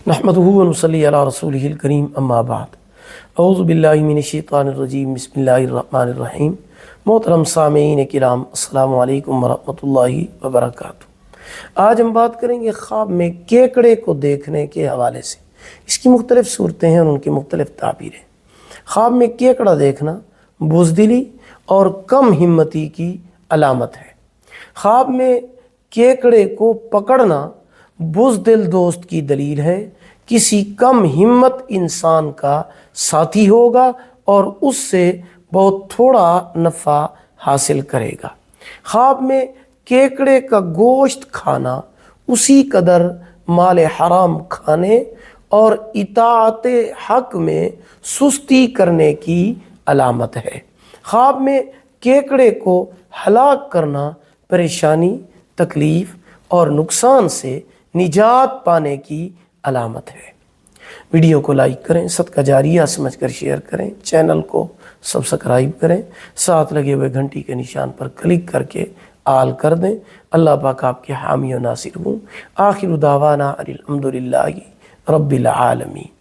نحمدہ و نصلی علی رسولہ الکریم اما بعد اعوذ باللہ من الشیطان الرجیم بسم اللہ الرحمن الرحیم۔ محترم سامعین کرام، السلام علیکم ورحمۃ اللہ وبرکاتہ۔ آج ہم بات کریں گے خواب میں کیکڑے کو دیکھنے کے حوالے سے۔ اس کی مختلف صورتیں ہیں اور ان کی مختلف تعبیریں۔ خواب میں کیکڑا دیکھنا بزدلی اور کم ہمتی کی علامت ہے۔ خواب میں کیکڑے کو پکڑنا بزدل دوست کی دلیل ہے، کسی کم ہمت انسان کا ساتھی ہوگا اور اس سے بہت تھوڑا نفع حاصل کرے گا۔ خواب میں کیکڑے کا گوشت کھانا اسی قدر مال حرام کھانے اور اطاعت حق میں سستی کرنے کی علامت ہے۔ خواب میں کیکڑے کو ہلاک کرنا پریشانی، تکلیف اور نقصان سے نجات پانے کی علامت ہے۔ ویڈیو کو لائک کریں، صدقہ جاریہ سمجھ کر شیئر کریں، چینل کو سبسکرائب کریں، ساتھ لگے ہوئے گھنٹی کے نشان پر کلک کر کے آل کر دیں۔ اللہ پاک آپ کے حامی و ناصر ہوں۔ آخر دعوانا الحمدللہ رب العالمین۔